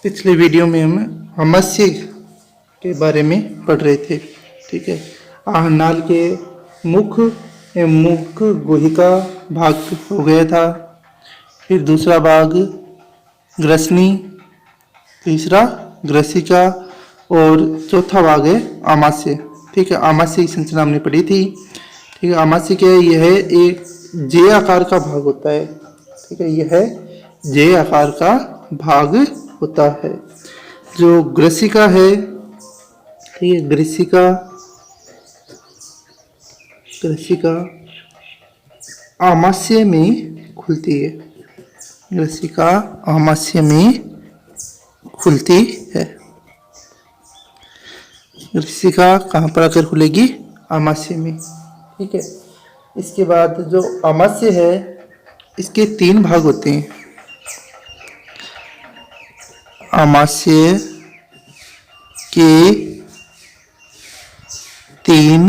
पिछले वीडियो में हम आमाशय के बारे में पढ़ रहे थे। ठीक है, आहनाल के मुख गुहिका भाग हो गया था, फिर दूसरा भाग ग्रसनी, तीसरा ग्रसिका और चौथा भाग है आमाशय। ठीक है, आमाशय की संरचना हमने पढ़ी थी। ठीक है, आमाशय क्या है? यह एक जे आकार का भाग होता है। ठीक है, यह जे आकार का भाग होता है। जो ग्रसिका है, ठीक है, ग्रसिका आमाशय में खुलती है। ग्रसिका आमाशय में खुलती है। ग्रसिका कहाँ पर आकर खुलेगी? आमाशय में। ठीक है, इसके बाद जो आमाशय है इसके 3 भाग होते हैं। आमाशय के 3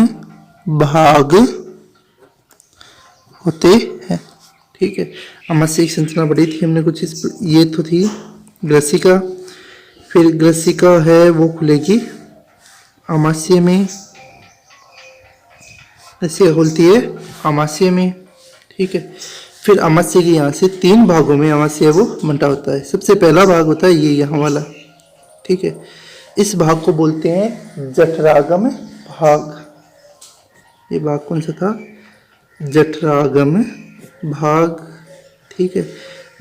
भाग होते हैं। ठीक है, आमाशय की संरचना बड़ी थी हमने कुछ ये तो थी ग्रसिका। फिर ग्रसिका है वो खुलेगी आमाशय में, ऐसे खुलती है आमाशय में। ठीक है, फिर आमाशय के यहाँ से 3 भागों में आमाशय वो बंटा होता है। सबसे पहला भाग होता है ये यहाँ वाला। ठीक है, इस भाग को बोलते हैं जठरागम भाग। ये भाग कौन सा था? जठरागम भाग। ठीक है,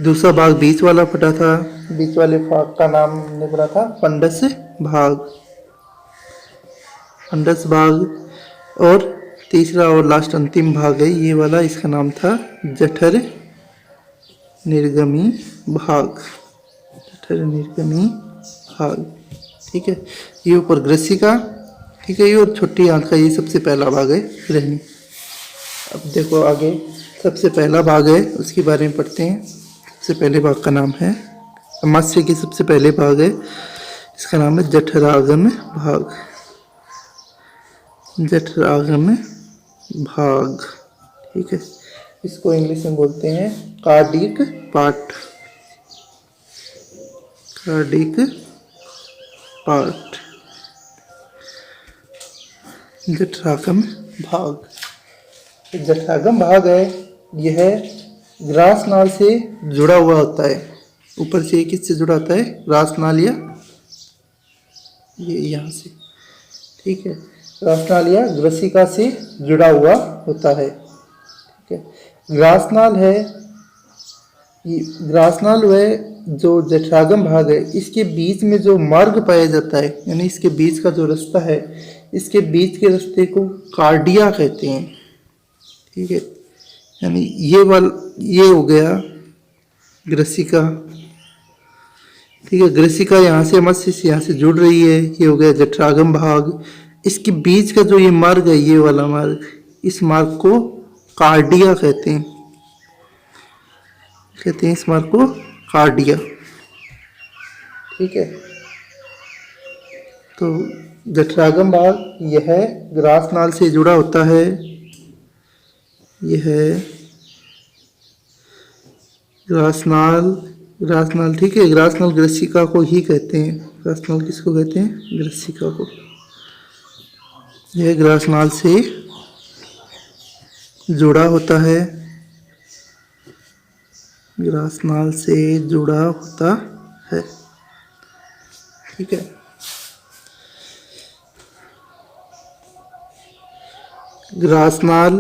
दूसरा भाग बीच वाला फटा था। बीच वाले भाग का नाम हमने बोला था फंडस भाग। फंडस भाग। और तीसरा और लास्ट अंतिम भाग है ये वाला, इसका नाम था जठर निर्गमी भाग। जठर निर्गमी भाग। ठीक है, ये ऊपर ग्रसिका। ठीक है, ये और छोटी आंत का ये सबसे पहला भाग है ग्रहणी। अब देखो आगे सबसे पहला भाग है उसके बारे में पढ़ते हैं। सबसे पहले भाग का नाम है, आमाशय के सबसे पहले भाग है, इसका नाम है जठरागम भाग। जठरागम भाग। ठीक है, इसको इंग्लिश में बोलते हैं कार्डिक पार्ट। कार्डिक पार्ट, जठरागम भाग। जठरागम भाग है, यह ग्रास नाल से जुड़ा हुआ होता है। ऊपर से किससे जुड़ा होता है? ग्रास नाल या ये यहाँ से। ठीक है, ग्रास नाल या ग्रसिका से जुड़ा हुआ होता है। ठीक है, ग्रासनाल है, ग्रासनाल वह जो जठरागम भाग है इसके बीच में जो मार्ग पाया जाता है, यानी इसके बीच का जो रास्ता है, इसके बीच के रास्ते को कार्डिया कहते हैं। ठीक है, यानी ये हो गया ग्रसिका। ठीक है, ग्रसिका यहाँ से आमाशय से यहाँ से जुड़ रही है, ये हो गया जठरागम भाग। इसके बीच का जो ये मार्ग है, ये वाला मार्ग, इस मार्ग को कार्डिया कहते हैं। इस मार्ग को कार्डिया। ठीक है, तो जठरागम भाग यह ग्रासनाल से जुड़ा होता है। यह ग्रासनाल। ठीक है, ग्रासनाल ग्रसिका को ही कहते हैं। ग्रासनाल किसको कहते हैं? ग्रसिका को। यह ग्रासनाल से जुड़ा होता है। ग्रासनाल से जुड़ा होता है। ठीक है, ग्रासनाल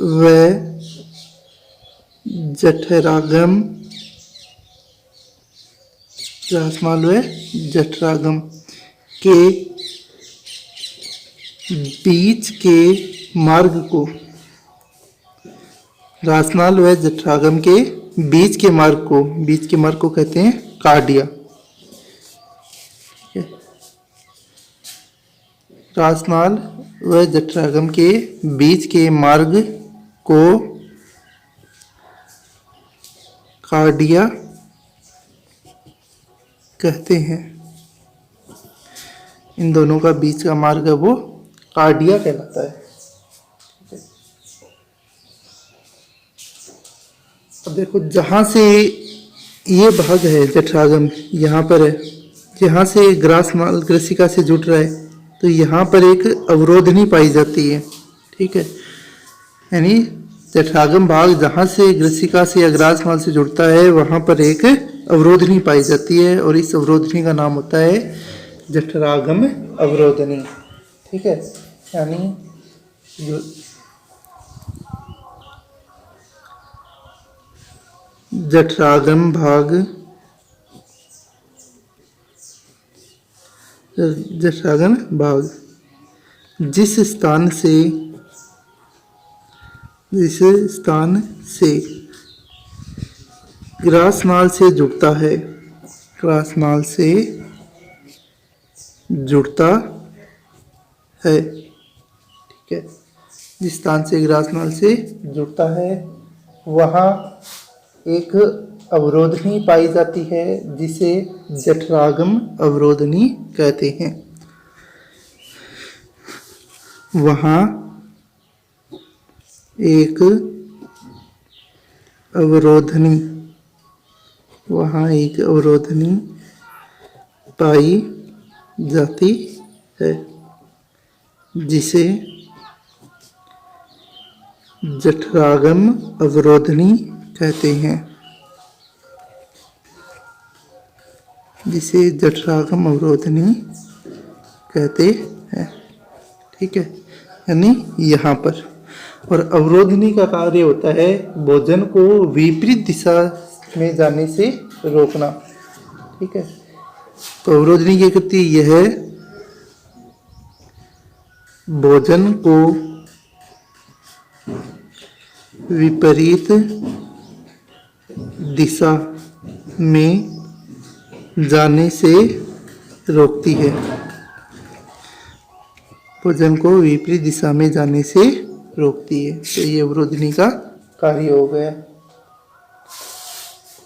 व जठरागम, ग्रासनाल व जठरागम के बीच के मार्ग को, ग्रासनाल व जठरागम के बीच के मार्ग को कहते हैं कार्डिया। ग्रासनाल व जठरागम के बीच के मार्ग को कार्डिया कहते हैं। इन दोनों का बीच का मार्ग है वो कार्डिया कहलाता है। अब देखो, जहाँ से ये भाग है जठरागम, यहाँ पर है, यहाँ से ग्रासमाल ग्रसिका से जुड़ रहा है, तो यहाँ पर एक अवरोधनी पाई जाती है। ठीक है, यानी जठरागम भाग जहाँ से ग्रसिका से या ग्रासमाल से जुड़ता है वहाँ पर एक अवरोधनी पाई जाती है, और इस अवरोधनी का नाम होता है जठरागम अवरोधनी। ठीक है, यानी जो जठरागम भाग, जठरागम भाग जिस स्थान से ग्रासनाल से जुड़ता है, ग्रासनाल से जुड़ता है। ठीक है, जिस स्थान से ग्रासनाल से जुड़ता है वहाँ एक अवरोधनी पाई जाती है जिसे जठरागम अवरोधनी कहते हैं। वहाँ एक अवरोधनी, वहाँ एक अवरोधनी पाई जाती है जिसे जठरागम अवरोधनी कहते हैं, जिसे जठरागम अवरोधनी कहते हैं। ठीक है, यानी यहाँ पर, और अवरोधनी का कार्य होता है भोजन को विपरीत दिशा में जाने से रोकना। ठीक है, तो अवरोधनी क्या करती है, यह है भोजन को विपरीत दिशा में जाने से रोकती है, भोजन को विपरीत दिशा में जाने से रोकती है। तो ये अवरोधनी का कार्य हो गया।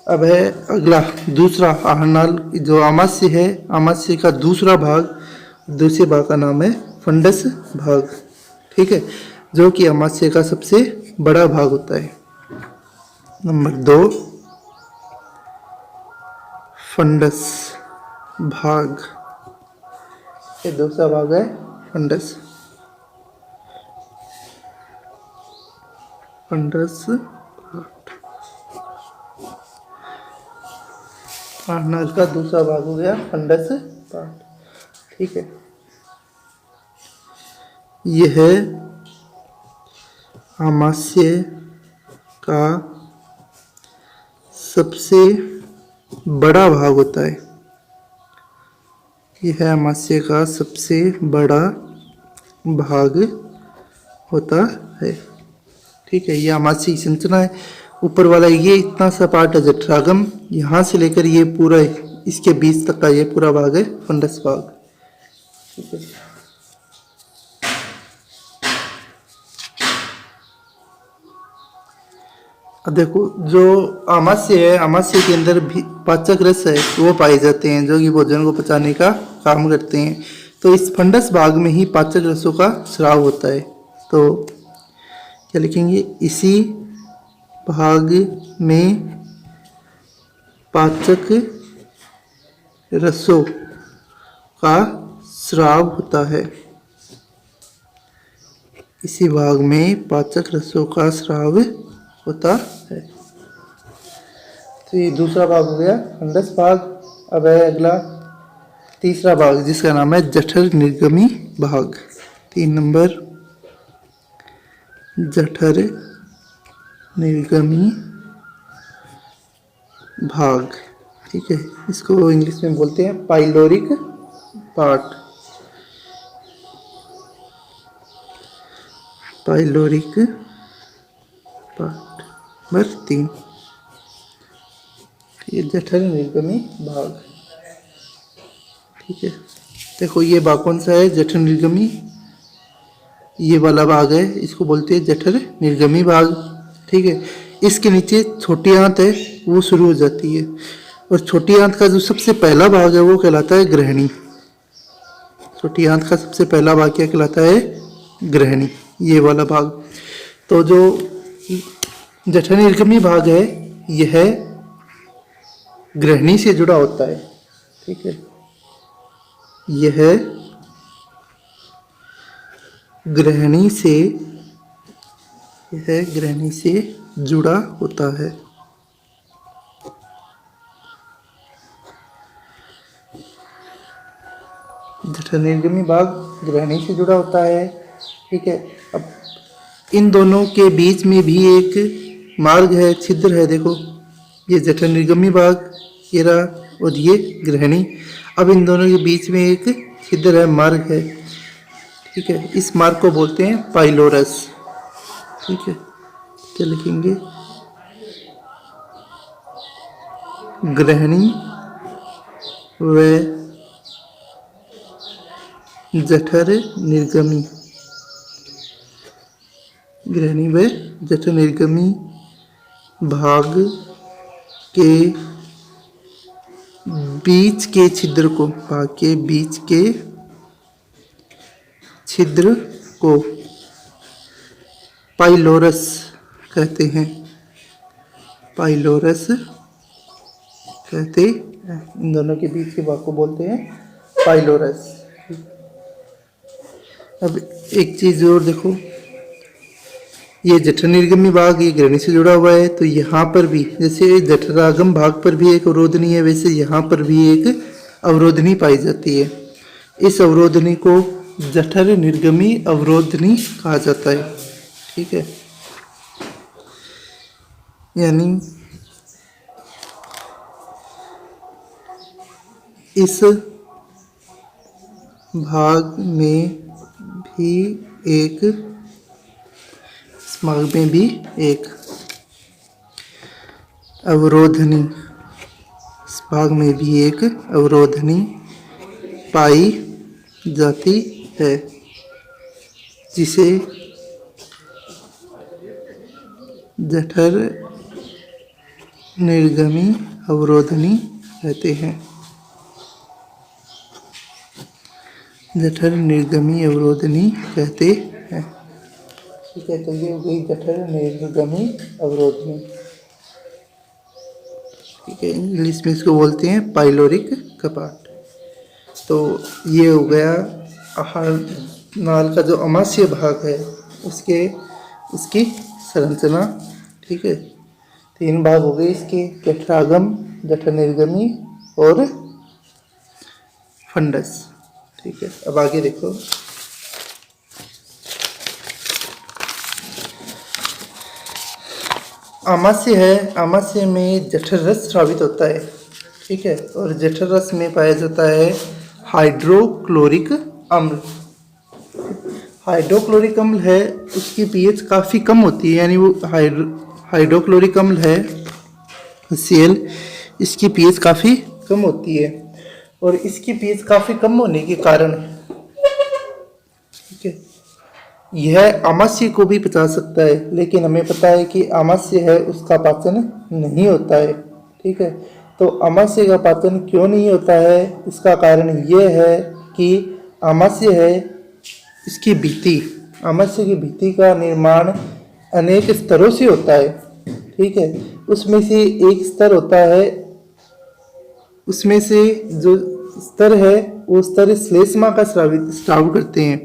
अब है अगला दूसरा आहारनाल, जो आमाशय है, आमाशय का दूसरा भाग, दूसरे भाग का नाम है फंडस भाग। ठीक है, जो कि आमाशय का सबसे बड़ा भाग होता है। नंबर 2 फंडस भाग, ये दूसरा भाग है फंडस, फंडस आहारनाल का दूसरा भाग हो गया फंडस पार्ट। ठीक है, यह आमाशय का सबसे बड़ा भाग होता है, यह आमाशय का सबसे बड़ा भाग होता है। ठीक है, यह आमाशय की संरचना है। ऊपर वाला ये इतना सा पार्ट है जठरागम, यहाँ से लेकर ये पूरा इसके बीच तक का ये पूरा भाग है फंडस भाग। ठीक है, अब देखो जो आमाशय है, आमाशय के अंदर भी पाचक रस है वो पाए जाते हैं जो कि भोजन को पचाने का काम करते हैं। तो इस फंडस भाग में ही पाचक रसों का स्राव होता है। तो क्या लिखेंगे, इसी भाग में पाचक रसों का स्राव होता है, इसी भाग में पाचक रसों का स्राव होता है। तो ये दूसरा भाग हो गया फंडस भाग। अब है अगला तीसरा भाग जिसका नाम है जठर निर्गमी भाग। 3 नंबर जठर निर्गमी भाग। ठीक है, इसको इंग्लिश में बोलते हैं pyloric part, pyloric part. Number 3 ये जठर निर्गमी भाग। ठीक है, देखो ये भाग कौन सा है, जठर निर्गमी, ये वाला भाग है, इसको बोलते हैं जठर निर्गमी भाग। ठीक है, इसके नीचे छोटी आंत है वो शुरू हो जाती है, और छोटी आंत का जो सबसे पहला भाग है वो कहलाता है ग्रहणी। छोटी आंत का सबसे पहला भाग क्या कहलाता है, ग्रहणी, ये वाला भाग। तो जो जठर निर्गमी भाग है यह ग्रहणी से जुड़ा होता है। ठीक है, यह ग्रहणी से जुड़ा होता है। जठर-निर्गमी भाग ग्रहणी से जुड़ा होता है। ठीक है, अब इन दोनों के बीच में भी एक मार्ग है, छिद्र है। देखो, ये जठर-निर्गमी भाग ये रहा और ये ग्रहणी। अब इन दोनों के बीच में एक छिद्र है, मार्ग है। ठीक है, इस मार्ग को बोलते हैं पाइलोरस। ठीक है, क्या लिखेंगे? ग्रहणी व जठर निर्गमी, ग्रहणी व जठर निर्गमी भाग के बीच के छिद्र को, भाग के बीच के छिद्र को पाइलोरस कहते हैं। पाइलोरस कहते हैं। इन दोनों के बीच के भाग को बोलते हैं पाइलोरस। अब एक चीज और देखो, ये जठर निर्गमी भाग ये ग्रहणी से जुड़ा हुआ है, तो यहाँ पर भी जैसे जठरागम भाग पर भी एक अवरोधनी है, वैसे यहाँ पर भी एक अवरोधनी पाई जाती है। इस अवरोधनी को जठर निर्गमी अवरोधनी कहा जाता है। ठीक है, यानी इस भाग में भी एक, इस भाग में भी एक अवरोधनी, इस भाग में भी एक अवरोधनी पाई जाती है, जिसे जठर निर्गमी अवरोधनी कहते हैं। जठर निर्गमी अवरोधनी कहते हैं। ठीक है, तो ये हो गई जठर निर्गमी अवरोधनी। ठीक है, इंग्लिश में इसको बोलते हैं पाइलोरिक कपाट। तो ये हो गया आहार नाल का जो अमाशय भाग है उसकी संरचना। ठीक है, 3 भाग हो गए इसके, जठरागम, जठर निर्गमी और फंडस। ठीक है, अब आगे देखो, आमाशय है। आमाशय में जठर रस स्रावित होता है। ठीक है, और जठर रस में पाया जाता है हाइड्रोक्लोरिक अम्ल। हाइड्रोक्लोरिक अम्ल है, उसकी पीएच काफ़ी कम होती है, यानी वो हाइड्रोक्लोरिक अम्ल है HCl, इसकी पीएच काफ़ी कम होती है। और इसकी पीएच काफ़ी कम होने के कारण, ठीक है, यह आमाशय को भी पचा सकता है, लेकिन हमें पता है कि आमाशय है उसका पाचन नहीं होता है। ठीक है, तो आमाशय का पाचन क्यों नहीं होता है, इसका कारण यह है कि आमाशय है, इसकी भित्ति, आमाशय की भित्ति का निर्माण अनेक स्तरों से होता है। ठीक है, उसमें से एक स्तर होता है, उसमें से जो स्तर है वो स्तर श्लेष्मा का स्राव करते हैं,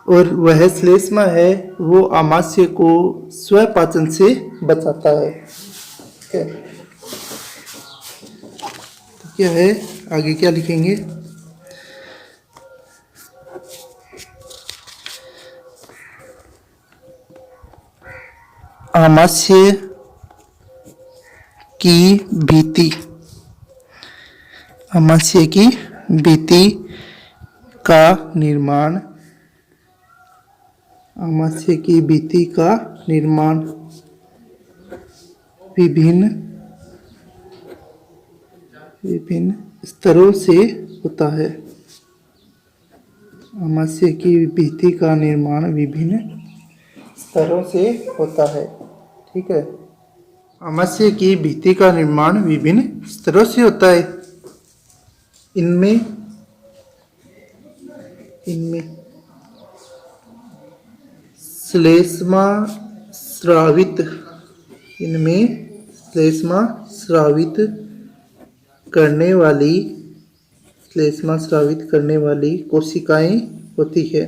और वह श्लेष्मा है वो आमाशय को स्वपाचन से बचाता है। ठीक है, तो क्या है, आगे क्या लिखेंगे? आमाशय की भित्ति, आमाशय की भित्ति का निर्माण, आमाशय की भित्ति का निर्माण विभिन्न स्तरों से होता है। आमाशय की भित्ति का निर्माण विभिन्न स्तरों से होता है। ठीक है, आमाशय की भित्ति का निर्माण विभिन्न स्तरों से होता है। इनमें श्लेष्मा स्रावित, इनमें श्लेष्मा स्रावित करने वाली श्लेष्मा स्रावित करने वाली कोशिकाएं होती है।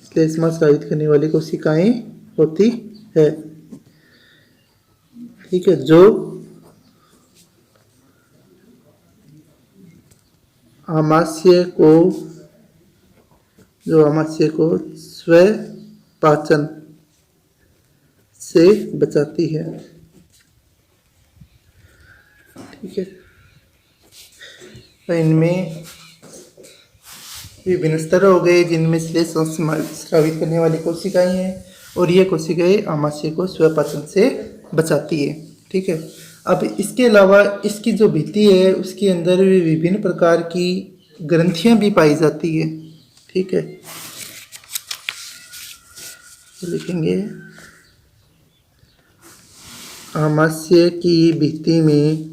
श्लेष्मा स्रावित करने वाली कोशिकाएं होती है। ठीक है। जो आमाशय को स्व पाचन से बचाती है। ठीक है। तो इनमें विभिन्न स्तर हो गए जिनमें श्लेष्मा स्रावित करने वाली कोशिकाएं हैं और ये कोशिकाएं आमाशय को स्वपाचन से बचाती है। ठीक है। अब इसके अलावा इसकी जो भित्ति है उसके अंदर भी विभिन्न प्रकार की ग्रंथियां भी पाई जाती है। ठीक है। तो लिखेंगे आमाशय की भित्ति में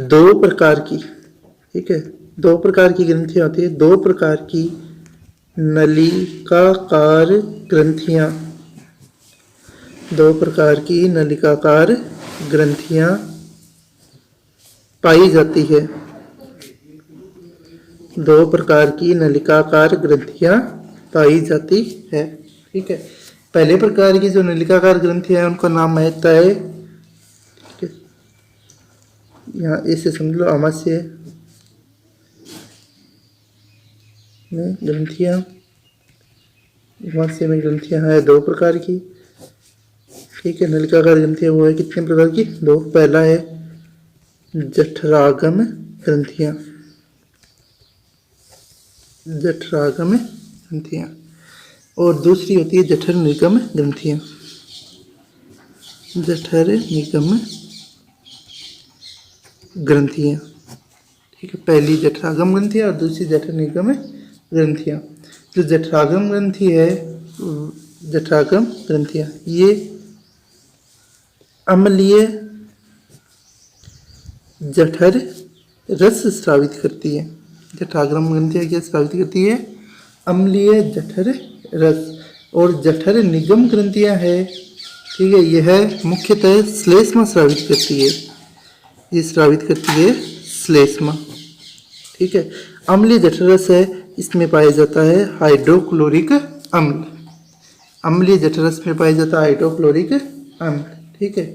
दो प्रकार की, ठीक है, दो प्रकार की ग्रंथियां होती है। दो प्रकार की नलिकाकार ग्रंथियां, दो प्रकार की नलिकाकार ग्रंथियां पाई जाती है। दो प्रकार की नलिकाकार ग्रंथियां पाई जाती है। ठीक है। पहले प्रकार की जो नलिकाकार ग्रंथियां हैं उनका नाम है तय। ठीक है। यहाँ इसे समझ लो, आमाशय में ग्रंथियां, आमाशय में ग्रंथियां है दो प्रकार की। ठीक है। नलिकाकार ग्रंथियां वो है कितने प्रकार की? दो। पहला है जठरागम ग्रंथियां, जठरागम ग्रंथियां, और दूसरी होती है जठर निगम ग्रंथियां, जठर निगम ग्रंथियां। ठीक है। पहली जठरागम ग्रंथियां और दूसरी जठर निगम ग्रंथियां। जो जठरागम ग्रंथि है, जठरागम ग्रंथियां ये अम्लीय जठर रस स्रावित करती है। जठरागम ग्रंथियां क्या स्रावित करती है? अम्लीय जठर रस। और जठर निगम ग्रंथियां है, ठीक है, यह मुख्यतः श्लेष्मा स्रावित करती है। ये स्रावित करती है श्लेष्मा। ठीक है। अम्लीय जठर रस है, इसमें पाया जाता है हाइड्रोक्लोरिक अम्ल। अम्लीय जठर रस में पाया जाता है हाइड्रोक्लोरिक अम्ल। ठीक है।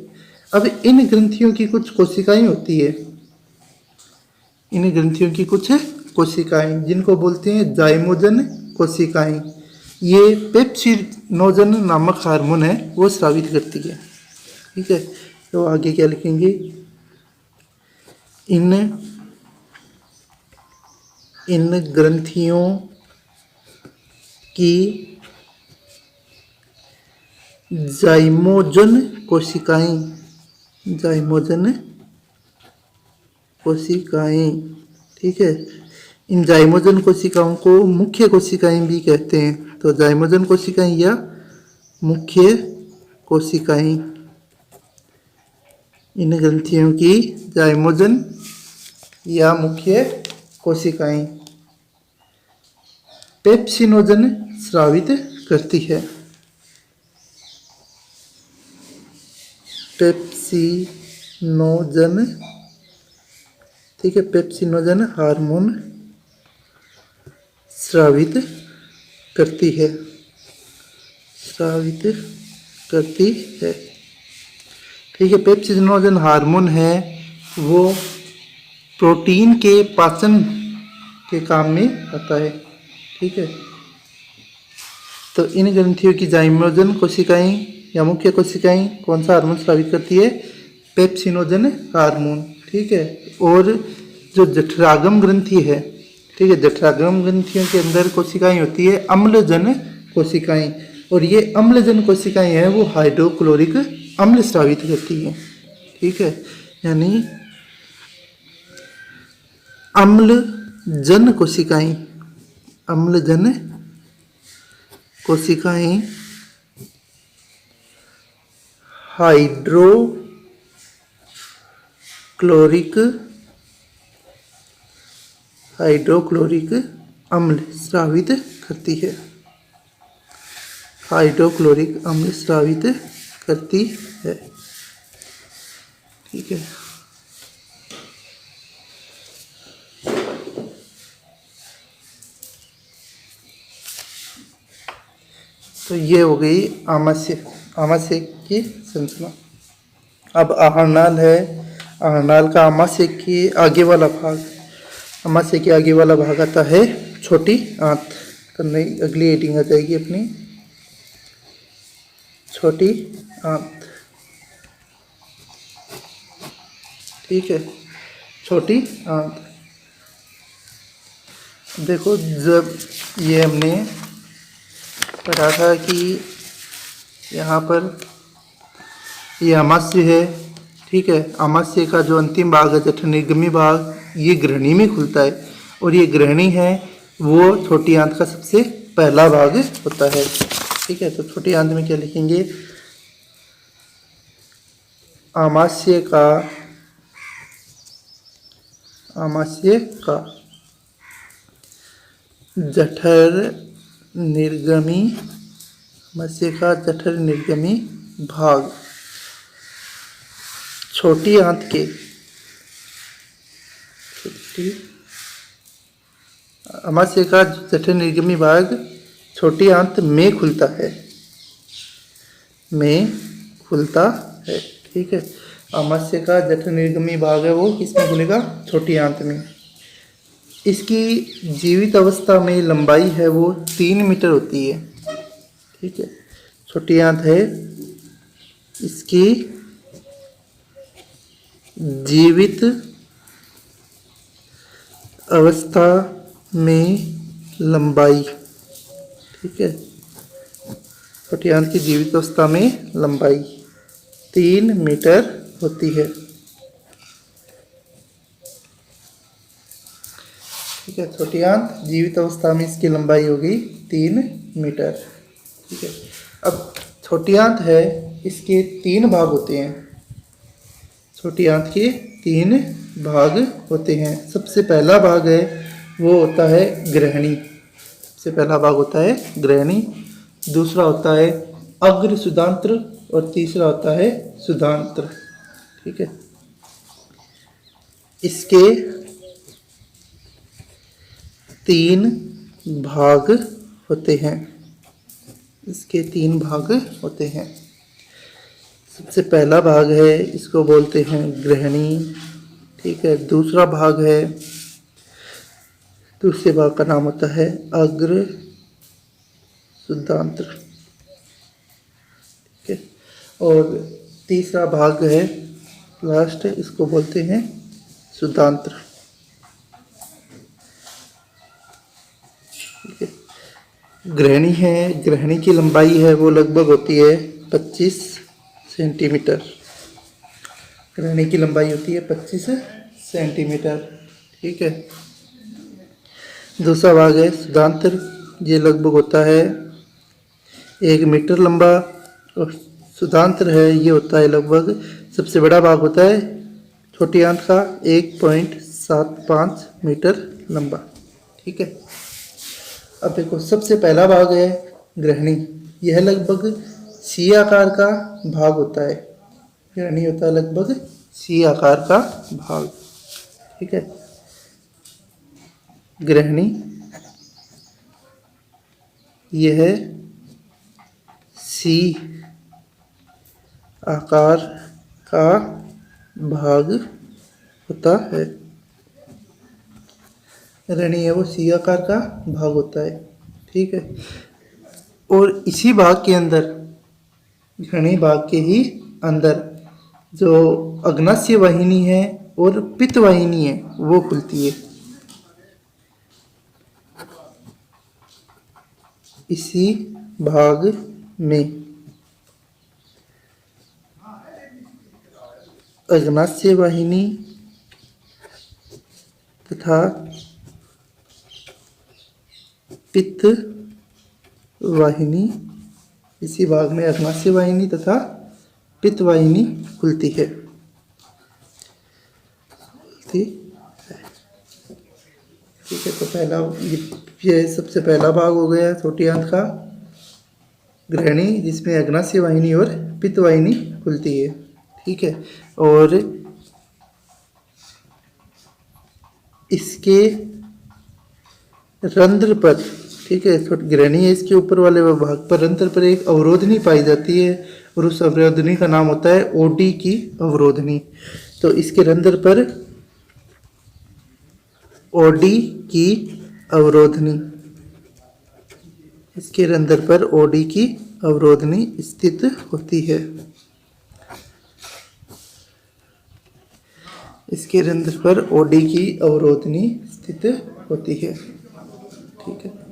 अब इन ग्रंथियों की कुछ कोशिकाएं होती है, इन ग्रंथियों की कुछ कोशिकाएं जिनको बोलते हैं जाइमोजन कोशिकाएं। ये पेप्सिनोजन नामक हार्मोन है वो स्रावित करती है। ठीक है। तो आगे क्या लिखेंगे? इन ग्रंथियों की जाइमोजन कोशिकाएं, जाइमोजन कोशिकाएं, ठीक है, इन जाइमोजन कोशिकाओं को मुख्य कोशिकाएं भी कहते हैं। तो जाइमोजन कोशिकाएं या मुख्य कोशिकाएं, इन ग्रंथियों की जाइमोजन या मुख्य कोशिकाएं पेप्सिनोजन स्रावित करती है। पेप्सिनोजन, ठीक है, पेप्सिनोजन हार्मोन स्रावित करती है, स्रावित करती है। ठीक है। पेप्सिनोजन हार्मोन है वो प्रोटीन के पाचन के काम में आता है। ठीक है। तो इन ग्रंथियों की जाइमोजन कोशिकाएं या मुख्य कोशिकाएं कौन सा हार्मोन स्रावित करती है? Pepsinogen hormone. ठीक है। और जो जठरागम ग्रंथि है, ठीक है, जठरागम ग्रंथियों के अंदर कोशिकाएं होती है अम्लजन कोशिकाएं, और ये अम्लजन कोशिकाएं हैं वो हाइड्रोक्लोरिक अम्ल स्रावित करती है। ठीक है। यानी अम्लजन कोशिकाएं, अम्लजन कोशिकाएं हाइड्रोक्लोरिक अम्ल स्रावित करती है। हाइड्रोक्लोरिक अम्ल स्रावित करती है। ठीक है। तो ये हो गई आमाशय की संरचना। अब आहारनाल है। आहारनाल का आमाशय के आगे वाला भाग, आमाशय के आगे वाला भाग आता है छोटी आंत। तो नई अगली हेडिंग आ जाएगी अपनी छोटी आंत। ठीक है, छोटी आंत। देखो, जब ये हमने पढ़ा था कि यहाँ पर ये आमाशय है। ठीक है, आमाशय का जो अंतिम भाग है जठरनिर्गमी भाग, ये ग्रहणी में खुलता है, और ये ग्रहणी है वो छोटी आंत का सबसे पहला भाग होता है। ठीक है, तो छोटी आंत में क्या लिखेंगे? आमाशय का जठर निर्गमी, आमाशय का जठर निर्गमी भाग छोटी आंत के आमाशय का जठर निर्गमी भाग छोटी आंत में खुलता है, ठीक है। आमाशय का जठर निर्गमी भाग है वो किसमें खुलेगा? छोटी आंत में। इसकी जीवित अवस्था में लंबाई है वो 3 मीटर होती है। ठीक है, छोटी आंत है, इसकी जीवित अवस्था में लंबाई, ठीक है, छोटी आंत की जीवित अवस्था में लंबाई 3 मीटर होती है। ठीक है, छोटी आंत जीवित अवस्था में इसकी लंबाई होगी 3 मीटर। ठीक है, अब छोटी आंत है, इसके 3 भाग होते हैं। छोटी आंत के 3 भाग होते हैं। सबसे पहला भाग है वो होता है ग्रहणी। सबसे पहला भाग होता है ग्रहणी, दूसरा होता है अग्र सुदांत्र और तीसरा होता है सुदांत्र। ठीक है, इसके 3 भाग होते हैं। इसके 3 भाग होते हैं। सबसे पहला भाग है, इसको बोलते हैं ग्रहणी। ठीक है, दूसरा भाग है, दूसरे भाग का नाम होता है अग्र सुदांत्र। ठीक है, और तीसरा भाग है लास्ट, इसको बोलते हैं सुदांत्र। ठीक है, ग्रहणी है, ग्रहणी की लंबाई है वो लगभग होती है 25 सेंटीमीटर। ग्रहणी की लंबाई होती है 25 सेंटीमीटर। ठीक है, दूसरा भाग है सुदांत्र, ये लगभग होता है 1 मीटर लंबा, और सुदांत्र है ये होता है लगभग, सबसे बड़ा भाग होता है छोटी आंत का 1.75 मीटर लंबा। ठीक है, अब देखो, सबसे पहला भाग है ग्रहणी, यह लगभग सी आकार का भाग होता है। ग्रहणी होता है लगभग सी आकार का भाग। ठीक है, ग्रहणी यह सी आकार का भाग होता है। ग्रहणी है वो सी आकार का भाग होता है। ठीक है, और इसी भाग के अंदर, ग्रहणी भाग के ही अंदर जो अग्नाशय वाहिनी है और पित्त वाहिनी है वो खुलती है। इसी भाग में अग्नाशय वाहिनी तथा पित्त वाहिनी, इसी भाग में अग्नाशय वाहिनी तथा पित्त वाहिनी खुलती है। ठीक है, तो पहला ये सबसे पहला भाग हो गया छोटी आंत का। ग्रहणी जिसमें अग्नाशय वाहिनी और पित्त वाहिनी खुलती है, ठीक है। और इसके रंध्र पर, ठीक है, ग्रहणी है, इसके ऊपर वाले भाग पर रंध्र पर एक अवरोधनी पाई जाती है और उस अवरोधनी का नाम होता है ओडी की अवरोधनी। तो इसके रंध्र पर ओडी की अवरोधनी, इसके रंध्र पर ओडी की अवरोधनी स्थित होती है। इसके रंध्र पर ओडी की अवरोधनी स्थित होती है, ठीक है।